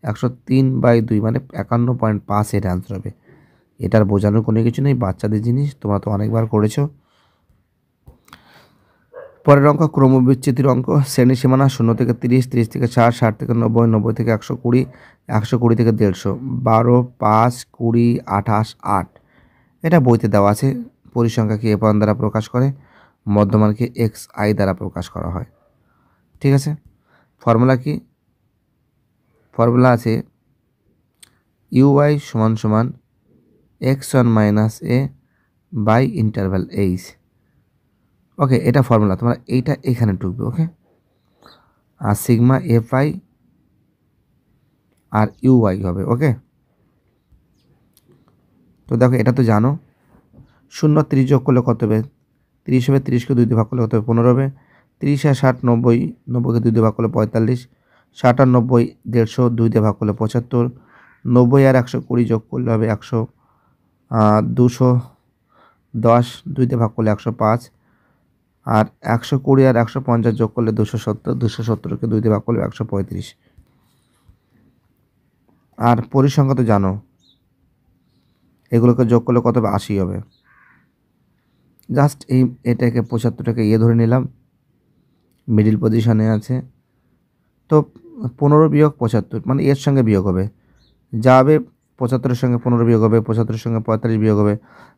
103/2 মানে 51.5 এর অ্যান্সার হবে। এটার বোঝানোর কোনো কিছু নেই, বাচ্চাদের জিনিস, তোমরা তো অনেকবার করেছো। পরের অঙ্ক ক্রমবিচ্যুতির অঙ্ক। শ্রেণী সীমানা 0 থেকে 30, 30 থেকে 60, 60 থেকে 90, 90 থেকে 120, 120 থেকে 150, 12, 5, 20, 28, 8। এটা বইতে দেওয়া আছে। পরিসংখ্যাকে এ পয়েন্ট দ্বারা প্রকাশ করে, মধ্যমানকে এক্স আই দ্বারা প্রকাশ করা হয়। ঠিক আছে, ফর্মুলা কি? ফর্মুলা আছে ইউআই সমান সমান x1 minus A by interval H. Okay, এটা ফর্মুলা, তোমরা এইটা এখানে ঢুকবে। ওকে, আর সিগমা এফ আই আর ইউআই হবে। ওকে, তো দেখো এটা তো জানো, 0 30 যোগ করলে কত হবে? 30 হবে। 30কে 2 দিয়ে ভাগ করলে কত হবে? 15 হবে। 30 আর 60 90, 90কে 2 দিয়ে ভাগ করলে 45, 60 আর 90 150, 2 দিয়ে ভাগ করলে 75, 90 আর 120 যোগ করলে হবে 210, 2 দিয়ে ভাগ করলে 105, আর 120 আর 150 যোগ করলে 270, 270কে 2 দিয়ে ভাগ করলে 135। আর পরিসংখ্যা তো জানো, এগুলোকে যোগ করলে কত হবে? 80 হবে। জাস্ট এটাকে 75টাকে ধরে নিলাম, মিডিল পজিশনে আছে। তো 15 বিয়োগ 75 মানে এর সঙ্গে বিয়োগ হবে, যা হবে 75-এর সঙ্গে 15 বিয়োগ হবে, 75-এর সঙ্গে 45 বিয়োগ হবে,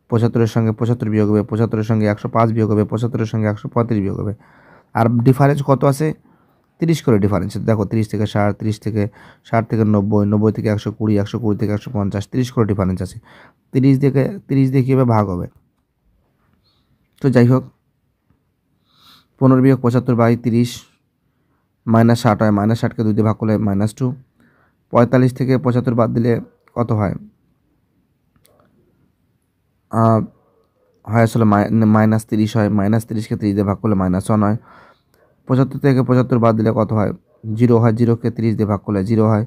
75-এর সঙ্গে 75 বিয়োগ হবে, 75-এর সঙ্গে 105 বিয়োগ হবে, 75-এর সঙ্গে 135 বিয়োগ হবে। আর ডিফারেন্স কত আছে? 30 করে ডিফারেন্স। দেখো 30 থেকে 60, 30 থেকে 60 থেকে 90, 90 থেকে 120, 120 থেকে 150, 30 করে ডিফারেন্স আছে। 30 দিয়ে কীভাবে ভাগ হবে? তো যাই হোক, 15 বিয়োগ 75 বাই 30 মাইনাস 60 হয়। মাইনাস 60কে 2 দিয়ে ভাগ করলে -2। 45 থেকে 75 বাদ দিলে কত হয়? আসলে -30 হয়। -30কে 30 দিয়ে ভাগ করলে -1 হয়। 75 থেকে 75 বাদ দিলে কত হয়? 0 হয়। 0কে 30 দিয়ে ভাগ করলে 0 হয়।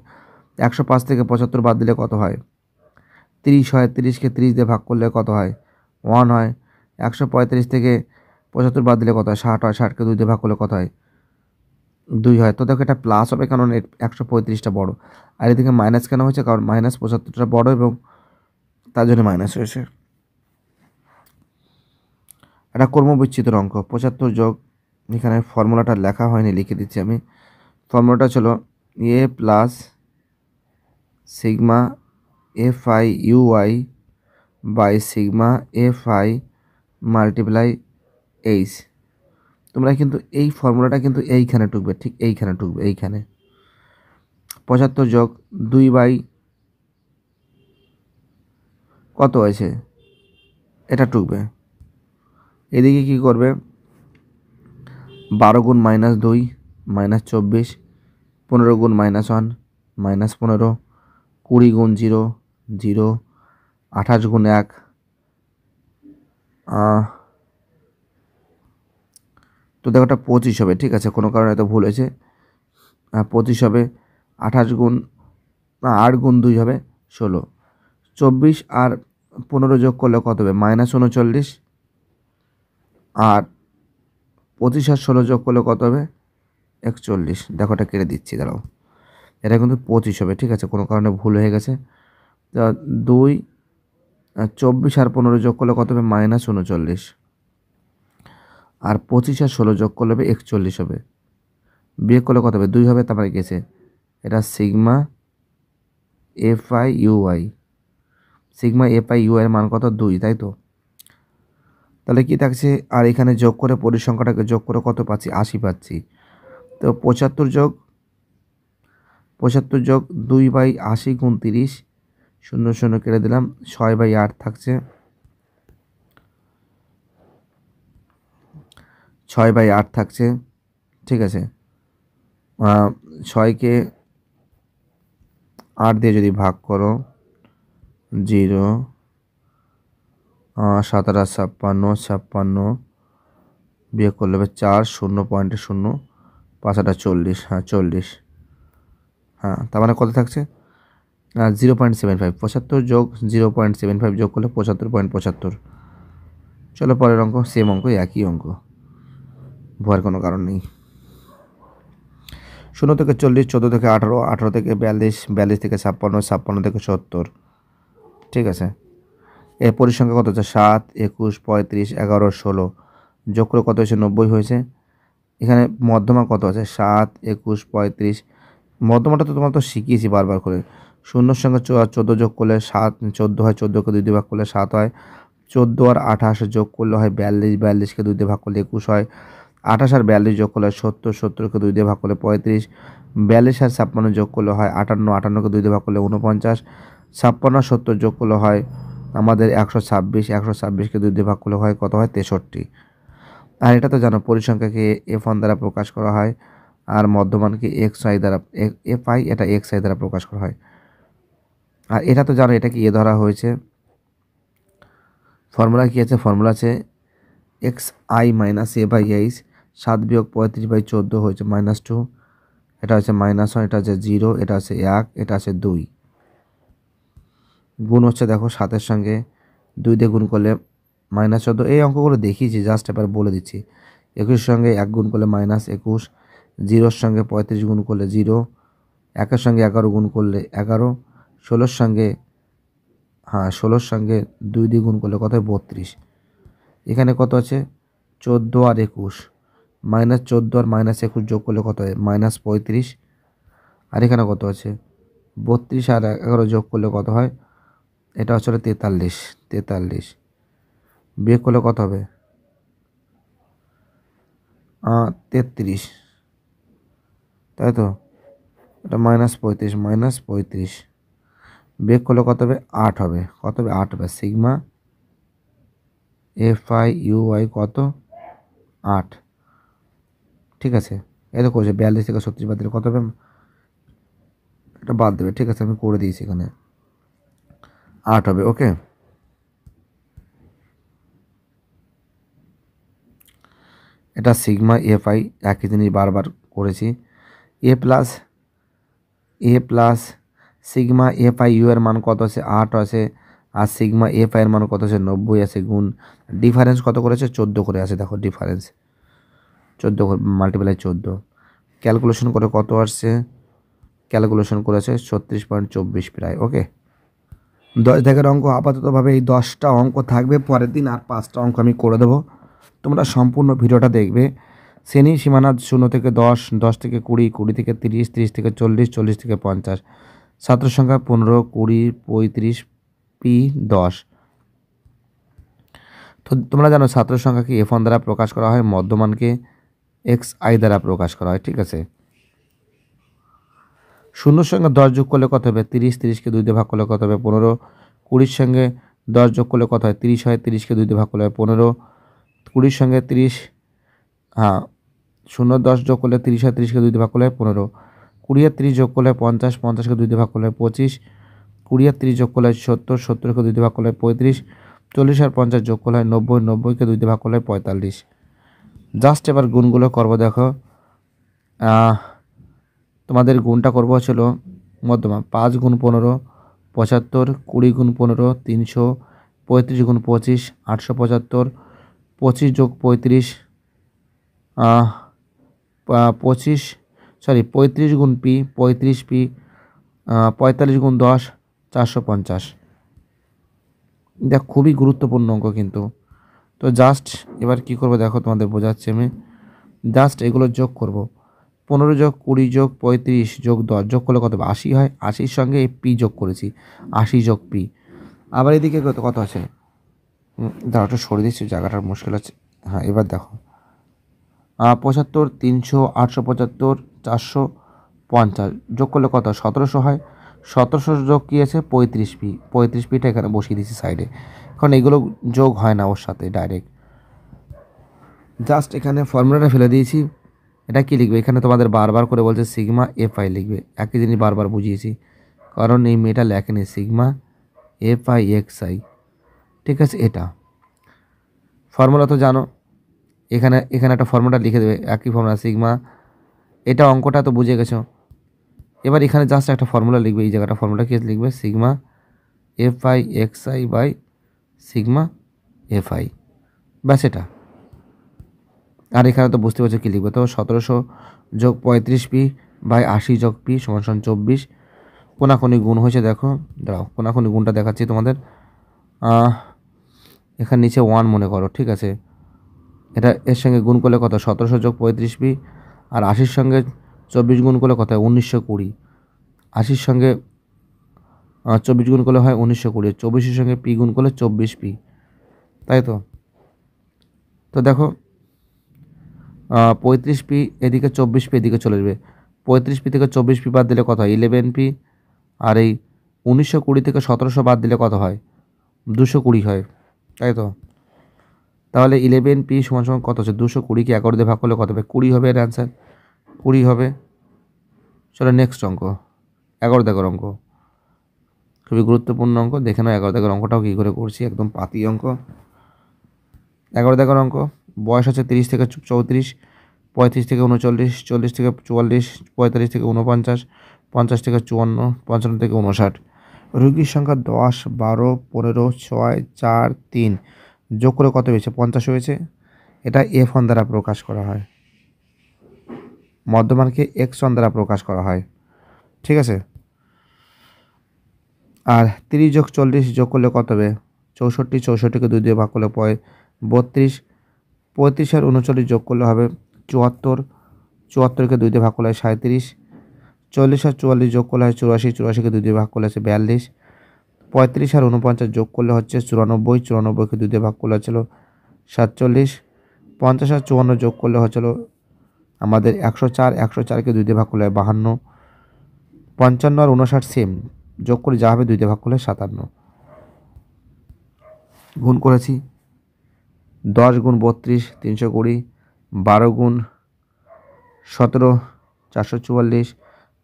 105 থেকে 75 বাদ দিলে কত হয়? 30 হয়। 30কে 30 দিয়ে ভাগ করলে কত হয়? 1 হয়। 135 থেকে 75 বাদ দিলে কত হয়? 60 হয়। 60কে 2 দিয়ে ভাগ করলে কত হয়? 2 হয়। তো দেখো এটা প্লাস হবে, কারণ 135টা বড়। আর এদিকে মাইনাস কেন হয়েছে? কারণ -75টা বড় এবং তার জন্য মাইনাস হয়েছে। এটা ক্রমবিচ্যুতির অঙ্ক। 75 যোগ, এখানে ফর্মুলাটা লেখা হয়নি, লিখে দিচ্ছি আমি। ফর্মুলাটা ছিল A plus sigma F I UI by sigma F I multiply H. তোমরা কিন্তু এই ফর্মুলাটা কিন্তু এইখানে ঢুকবে, ঠিক এইখানে ঢুকবে, এইখানে 75 যোগ 2 বাই কত হয়েছে এটা ঢুকবে। এদিকে কি করবে? 12 গুণ -2 -24, 15 গুণ -1 -15, 20 গুণ 0 0, 28 গুণ 1 তো দেখো ওটা 25 হবে। ঠিক আছে, কোনো কারণে তো ভুল হয়েছে। 25 হবে। 28 গুণ 8 গুণ 2 হবে 16, 24 আর 15 যোগ করলে কত হবে? -39। আর 25 আর 16 যোগ করলে কত হবে? 41। দেখো এটা কেটে দিচ্ছি, দাঁড়াও। এটা কিন্তু 25 হবে। ঠিক আছে, কোনো কারণে ভুল হয়ে গেছে। তা 2, 24 আর 15 যোগ করলে কত হবে? -39। আর 25 আর 16 যোগ করলে হবে 41 হবে। বিয়োগ করলে কত হবে? 2 হবে। তারপরে গেছে এটা sigma F I UI. Sigma F I UI এর মান কত? 2, তাই তো? তাহলে কি থাকছে? আর এখানে যোগ করে পরিসংখ্যাটাকে যোগ করে কত পাচ্ছি? 80 পাচ্ছি। তো 75 যোগ 75 যোগ 2/80 গুণ 30, 0 0 কেটে দিলাম, 6/8 থাকছে, 6/8 থাকছে, ঠিক আছে। 6কে 8 দিয়ে যদি ভাগ করো, 0 7 8 56, 56 বিয়োগ করলে হবে 4, 0.0 5 8 40, হ্যাঁ 40, হ্যাঁ তার মানে কত থাকছে 0.75, 75 যোগ 0.75 যোগ করলে 75.75। চলো পরের অঙ্ক, সেম অঙ্ক, একই অঙ্ক, ভয়ের কোনো কারণ নেই। 0 থেকে 40, 14 থেকে 18, 18 থেকে 42, 42 থেকে 56, 56 থেকে 70, ঠিক আছে। এর পরিসংখ্যা কত হচ্ছে 7, 21, 35, 11, 16, যোগ করে কত হয়েছে 90 হয়েছে। এখানে মধ্যমা কত আছে 7, 21, 35, মধ্যমাটা তো তোমার তো শিখিয়েছি বারবার করে। 0-র সঙ্গে 14 যোগ করলে 7, 14 হয়, 14কে 2 দিয়ে ভাগ করলে 7 হয়, 14 আর 28 যোগ করলে হয় 42, 42কে 2 দিয়ে ভাগ করলে 21 হয়, 28 আর 42 যোগ করলে 70, 70কে 2 দিয়ে ভাগ করলে 35, 42 আর 56 যোগ করলে হয় 58, 58কে 2 দিয়ে ভাগ করলে 49, 56 আর 70 যোগ করলে হয় আমাদের 126, 126কে 2 দিয়ে ভাগ করলে হয় কত হয় 63। আর এটা তো জানো পরিসংখ্যাকে f1 দ্বারা প্রকাশ করা হয়, আর মধ্যমানকে xi দ্বারা, fi এটা xi দ্বারা প্রকাশ করা হয়। আর এটা তো জানো এটাকে এ ধরা হয়েছে, ফর্মুলা কী আছে, ফর্মুলা আছে xi minus a by H, 7 বিয়োগ 35/14 হয়েছে -2, এটা হচ্ছে -1, এটা হচ্ছে 0, এটা হচ্ছে 1, এটা আছে 2, গুণ হচ্ছে দেখো 7-এর সঙ্গে 2 দিয়ে গুণ করলে -14। এই অঙ্কগুলো দেখিয়েছি, জাস্ট এবার বলে দিচ্ছি। 21 সঙ্গে 1 গুণ করলে -21, 0-র সঙ্গে 35 গুণ করলে 0, 1-এর সঙ্গে 11 গুণ করলে 11, 16-র সঙ্গে 16-র সঙ্গে 2 দিয়ে গুণ করলে কত হয় 32। এখানে কত আছে 14 আর 21, -14 আর -21 যোগ করলে কত হয় -35। আর এখানে কত আছে 32 আর 11 যোগ করলে কত হয়, এটা হচ্ছে 43, 43 বিয়োগ করলে কত হবে 33, তাই তো, এটা -35 বিয়োগ করলে কত হবে 8 হবে, কত হবে 8 হবে, সিগমা FI/UI কত 8, ঠিক আছে। এই তো করছে 42 থেকে 36 বাদ দিলে কত হবে, এটা বাদ দেবে, ঠিক আছে আমি করে দিয়েছি, এখানে 8 হবে, ওকে। এটা সিগমা FI, একই জিনিস বারবার করেছি। এ প্লাস সিগমা FI/U এর মান কত আছে 8 আছে, আর সিগমা FI এর মান কত আছে 90 আছে, গুণ ডিফারেন্স কত করেছে 14 করে আছে, দেখো ডিফারেন্স 14 মাল্টিপ্লাই 14, ক্যালকুলেশন করে কত আসছে, ক্যালকুলেশন করেছে 36.24 প্রায়, ওকে। 10 দাগের অঙ্ক আপাততভাবে এই 10টা অঙ্ক থাকবে, পরের দিন আর 5টা অঙ্ক আমি করে দেবো, তোমরা সম্পূর্ণ ভিডিওটা দেখবে। শ্রেণী সীমানা 0 থেকে 10, 10 থেকে 20, 20 থেকে 30, 30 থেকে 40, 40 থেকে 50, ছাত্র সংখ্যা 15, 20, 35, P10। তো তোমরা জানো ছাত্র সংখ্যাকে f1 দ্বারা প্রকাশ করা হয়, মধ্যমানকে xi দ্বারা প্রকাশ করা হয়, ঠিক আছে। 0-র সঙ্গে 10 যোগ করলে কত হবে 30, 30কে 2 দিয়ে ভাগ করলে কত হবে 15, 20-র সঙ্গে 10 যোগ করলে কত হয় 30 হয়, 30কে 2 দিয়ে ভাগ করলে হয় 15, 20-র সঙ্গে 30, 0 10 যোগ করলে 30 হয়, 30কে 2 দিয়ে ভাগ করলে হয় 15, 20 আর 30 যোগ করলে 50, 50কে 2 দিয়ে ভাগ করলে হয় 25, 20 আর 30 যোগ করলে হয় 70, 70কে 2 দিয়ে ভাগ করলে হয় 35, 40 আর 50 যোগ করলে হয় 90, 90কে 2 দিয়ে ভাগ করলে হয় 45। জাস্ট এবার গুণগুলো করবো, দেখো তোমাদের গুণটা করবো ছিল মধ্যমা 5 গুণ 15 75, 20 গুণ 15 300, 35 গুণ 25 875, 25 যোগ 35 35 গুণ P 35 P, 45 গুণ 10 450। দেখ খুবই গুরুত্বপূর্ণ অঙ্ক কিন্তু। তো জাস্ট এবার কি করবো দেখো, তোমাদের বোঝাচ্ছি আমি, জাস্ট এগুলো যোগ করব, 15 যোগ 20 যোগ 35 যোগ 10 যোগ করলে কত হবে 80 হয়, 80-র সঙ্গে এই P যোগ করেছি, 80 যোগ P। আবার এদিকে কত আছে, দাঁড়াটা সরে দিচ্ছি, জায়গাটার মুশকিল আছে, হ্যাঁ এবার দেখো 75, 300, 875, 400, 50 যোগ করলে কত 1700 হয়। 1700 যোগ কী আছে 35p, 35pটা এখানে বসিয়ে দিয়েছি সাইডে। এখন এগুলো যোগ হয় না ওর সাথে ডাইরেক্ট, জাস্ট এখানে ফর্মুলাটা ফেলে দিয়েছি। এটা কি লিখবে এখানে তোমাদের বারবার করে বলছে সিগমা এফ আই লিখবে, একই জিনিস বারবার বুঝিয়েছি কারণ এই মেয়েটা লেখেনি sigma F I X I. ঠিক আছে, এটা ফর্মুলা তো জানো, এখানে একটা ফর্মুলা লিখে দেবে, একই ফর্মুলা সিগমা, এটা অঙ্কটা তো বুঝে গেছো। এবার এখানে জাস্ট একটা ফর্মুলা লিখবে, এই জায়গাটা ফর্মুলা কি লিখবে sigma F I X I by sigma F I, ব্যাস এটা। আর এখানে তো বুঝতে পারছো কী লিখবে, তো 1700 যোগ 35p বাই 80 যোগ p সমান 24। কোনাকুনি গুণ হয়েছে দেখো, দাঁড়াও কোনাকুনি গুণটা দেখাচ্ছি তোমাদের। এখানে নিচে 1 মনে করো, ঠিক আছে। এটা এর সঙ্গে গুণ করলে কত 1700 যোগ 35p, আর 80-র সঙ্গে 24 গুণ করলে কত হয় 1920। 80-র সঙ্গে 24 গুণ করলে হয় 1920, 24-এর সঙ্গে p গুণ করলে 24p, তাই তো। তো দেখো 35p এদিকে 24p এদিকে চলে যাবে, 35p থেকে 24p বাদ দিলে কত হয় 11p, আর এই 1920 থেকে 1700 বাদ দিলে কত হয় 220 হয়, তাই তো। তাহলে 11p সমান সমান কত হচ্ছে 220কে 11 দিয়ে ভাগ করলে কত হবে 20 হবে, এর অ্যান্সার 20 হবে। চলো নেক্সট অঙ্ক, 11 দাগের অঙ্ক, খুবই গুরুত্বপূর্ণ অঙ্ক, দেখে নাও 11 দাগের অঙ্কটাও কী করে করছি, একদম পাতি অঙ্ক। 11 দাগের অঙ্ক, বয়স আছে 30 থেকে 34, 35 থেকে 39, 40 থেকে 44, 45 থেকে 49, 50 থেকে 54, 55 থেকে 59। রোগীর সংখ্যা 10, 12, 15, 6, 4, 3 যোগ করে কত হয়েছে 50 হয়েছে। এটা F1 দ্বারা প্রকাশ করা হয়, মধ্যমানকে x1 দ্বারা প্রকাশ করা হয়, ঠিক আছে। আর 30 যোগ 40 যোগ করলে কত হবে 64, 64কে 2 দিয়ে ভাগ করলে 32, 35 আর 39 যোগ করলে হবে 74, 74কে 2 দিয়ে ভাগ করলে হয় 37, 40 আর 44 যোগ করলে হয় 84, 84কে 2 দিয়ে ভাগ করলে হচ্ছে 42, 35 আর 49 যোগ করলে হচ্ছে 94, 94কে 2 দিয়ে ভাগ করলে হচ্ছিল 47, 50 আর 54 যোগ করলে হচ্ছিল আমাদের 104, 104কে 2 দিয়ে ভাগ করলে হয় 52, 55 আর 59 সেম, যোগ করে যা হবে 2 দিয়ে ভাগ করলে 57। গুণ করেছি 10 গুণ 32 320, 12 গুণ 17 444,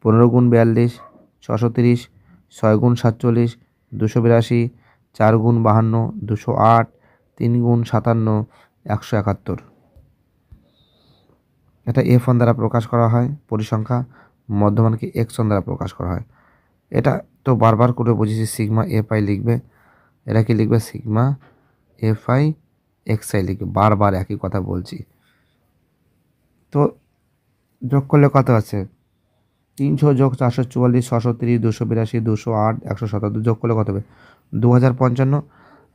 15 গুণ 42 630, 6 গুণ 47 282, 4 গুণ 52 208, 3 গুণ 57 171। এটা F1 দ্বারা প্রকাশ করা হয় পরিসংখ্যা, মধ্যমানকে x1 দ্বারা প্রকাশ করা হয়। এটা তো বারবার করে বুঝেছি সিগমা এফ আই লিখবে, এটা কি লিখবে sigma F I X I লিখবে, বারবার একই কথা বলছি। তো যোগ করলে কত আছে 300 যোগ 444 630 282 208 177 যোগ করলে কত হবে 2055।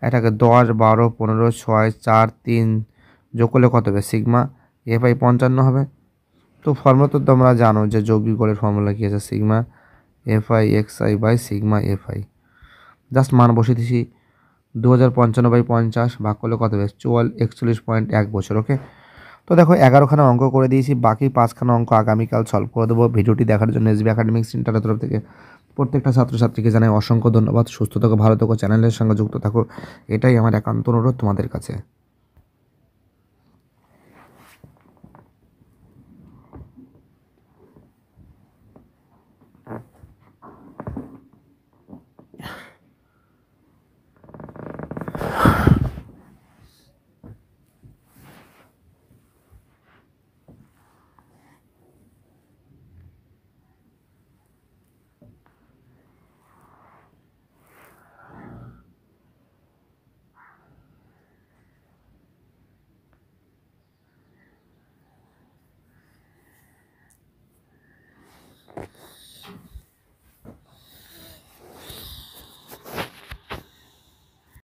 এটাকে 10 12 15 6 4 3 যোগ করলে কত হবে সিগমা এফ আই 55 হবে। তো ফর্মুলা তো তোমরা জানো যে যৌগিকগণের ফর্মুলা কী আছে sigma F I X I by sigma F I, just মান বসিয়ে দিছি 2055/50 ভাগ করলে কত হবে 41.1 বছর। ওকে, তো দেখো 11খানা অঙ্ক করে দিয়েছি, বাকি 5খানা অঙ্ক আগামীকাল সলভ করে দেবো। ভিডিওটি দেখার জন্য এসবি একাডেমিক সেন্টারের তরফ থেকে প্রত্যেকটা ছাত্রছাত্রীকে জানাই অসংখ্য ধন্যবাদ। সুস্থ থাকো, ভালো থাকো, চ্যানেলের সঙ্গে যুক্ত থাকো, এটাই আমার একান্ত অনুরোধ তোমাদের কাছে।